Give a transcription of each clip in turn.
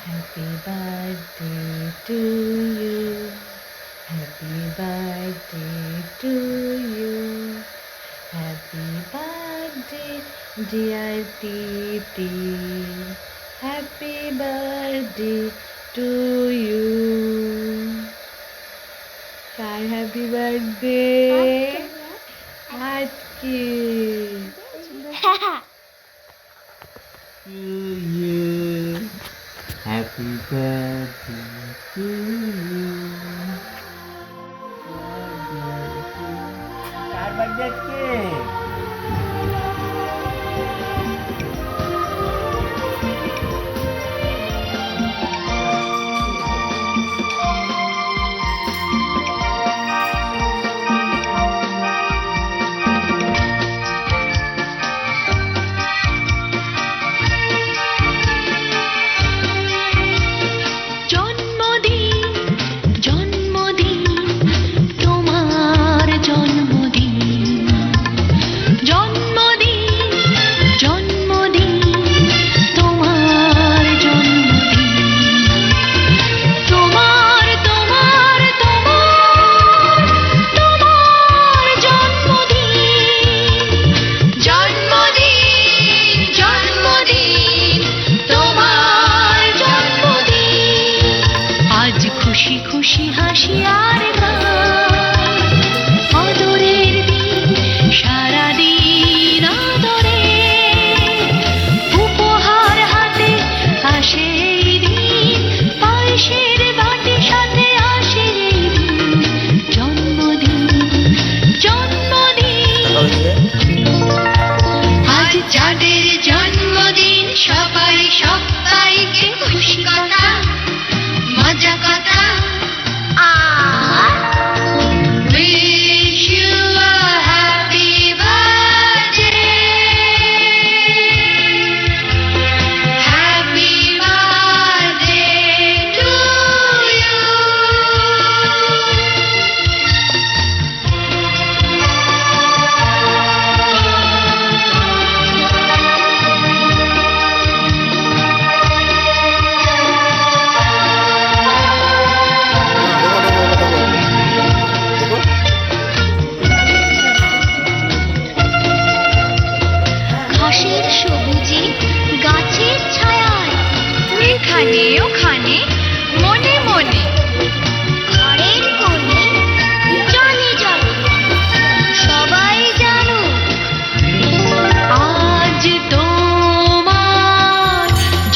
Happy birthday to you. Happy birthday to you. Happy birthday, dear Titi. Happy birthday to you. Car happy birthday আজকে to you. Happy birthday to you. Car birthday আজকে? খুশি খুশি হাসি আর আদরের দিন সারাদিন আদরে উপহার হাতে আসে দিন পায়েসের বাটি সাথে আসে দিন জন্মদিন জন্মদিন আজ যাদের জন্মদিন সবাই সবাইকে খুশি কথা মজা কথা wish you a happy birthday to you ঘাসের সবুজে গাছের ছায়ায় এখানে ওখানে মনে মনে ঘরের কোণে জলে জলে সবাই জানো আজ তোমার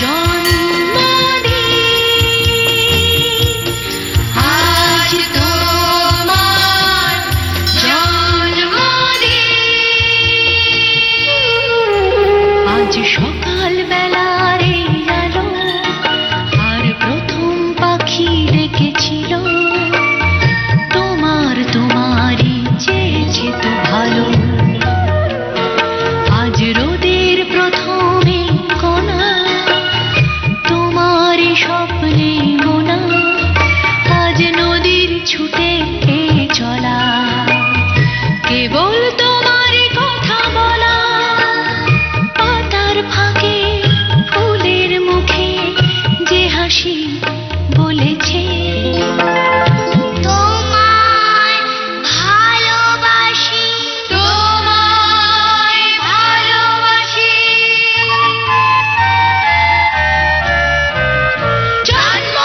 জন্মদিন আজ তোমার জন্মদিন আজ সকাল বেলার এই আলো আর প্রথম পাখি ডেকেছিল তোমারই চেয়েছে তো ভালো আজ রোদের প্রথমে কোনা তোমারই স্বপ্নে গোনা আজ নদীর ছুটে চলা কেবল তোমার কথা বলা পাতার ফাঁকে ফুলের মুখে যে হাসি বলেছে তোমায় ভালোবাসি তোমায় ভালোবাসি জন্ম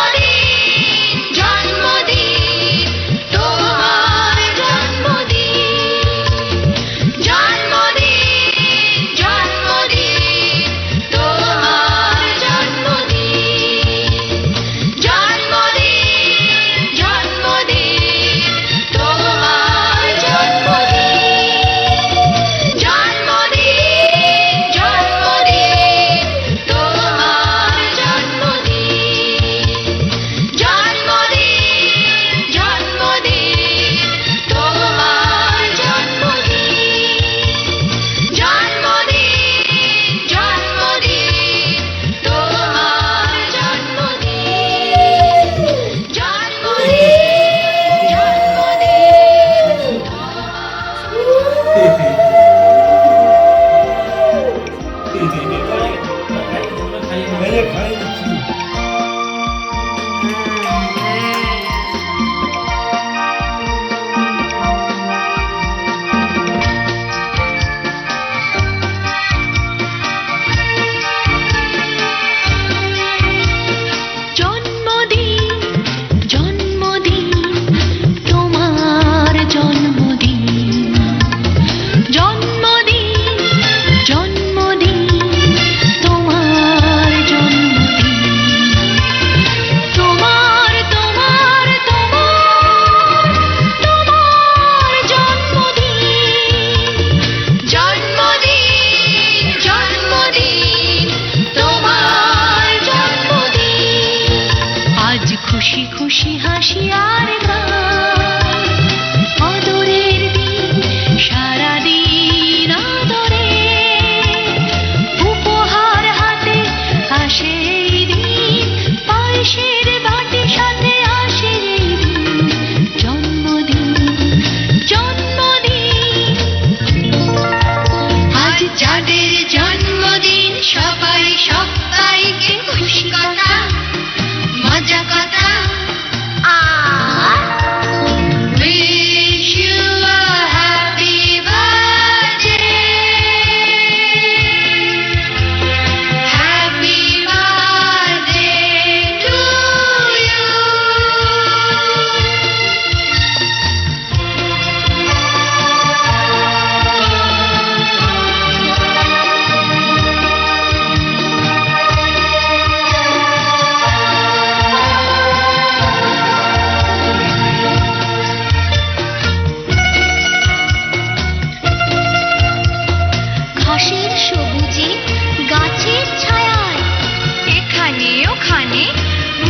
মানে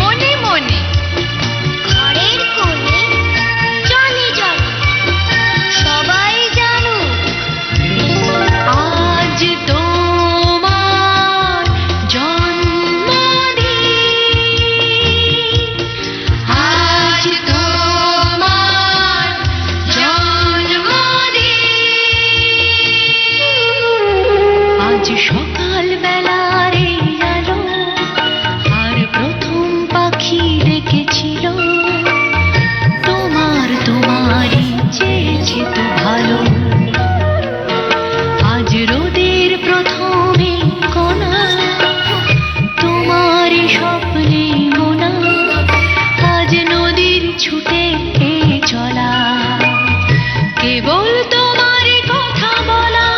মনে মনে, ঘরের কোণে জনে জনে সবাই জানুক আজ তোমার জন্মদিন, আজ তোমার জন্মদিন। আজ সকাল বেলার এই আলো আর প্রথম পাখি ডেকেছিল তোমার, তোমারই চেয়েছে তো ভালো। আজ রোদের প্রথমে কণা তোমার স্বপ্নে গোনা, আজ নদীর ছুটে চলা কেবল তোমার কথা বলা,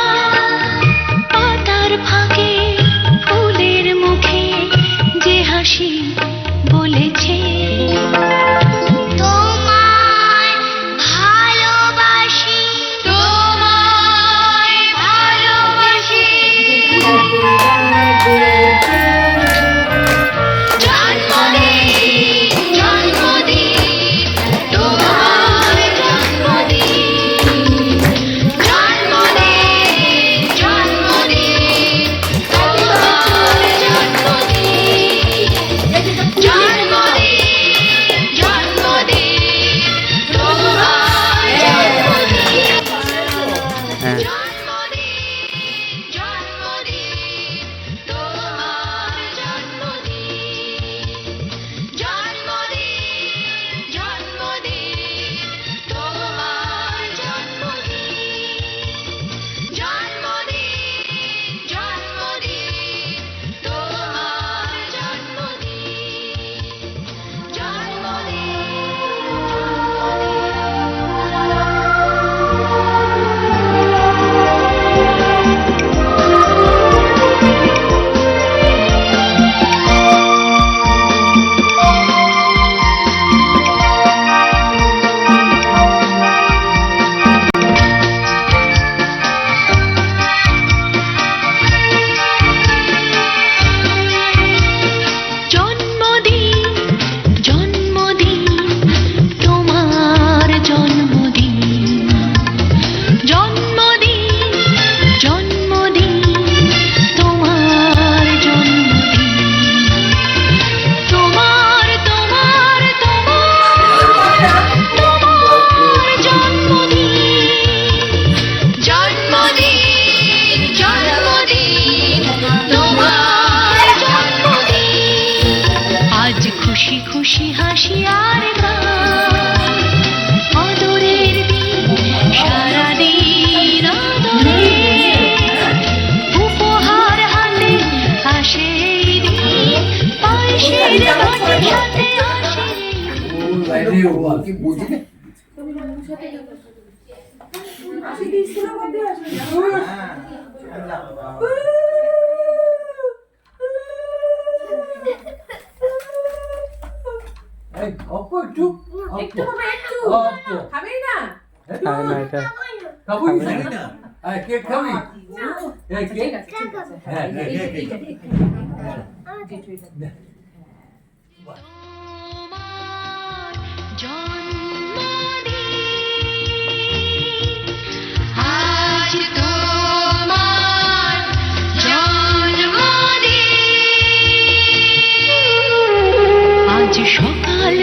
পাতার ফাঁকে ফুলের মুখে যে হাসি বলেছে তোমায় ভালোবাসি, তোমায় ভালোবাসি। জন্মদিন জন্মদিন তোমার জন্মদিন, জন্মদিন জন্মদিন তোমার জন্মদিন, জন্মদিন জন্মদিন তোমার জন্মদিন, জন্মদিন জন্মদিন তোমার জন্মদিন, জন্মদিন জন্মদিন তোমার জন্মদিন, জন্মদিন জন্মদিন তোমার খুশি খুশি হাসি আর গান, আদরের দিন সারাদিন আদরে, উপহার হাতে আসে এই দিন, পায়েসের বাটির সাথে আসে আজ তোমার জন্মদিন। আজ সকাল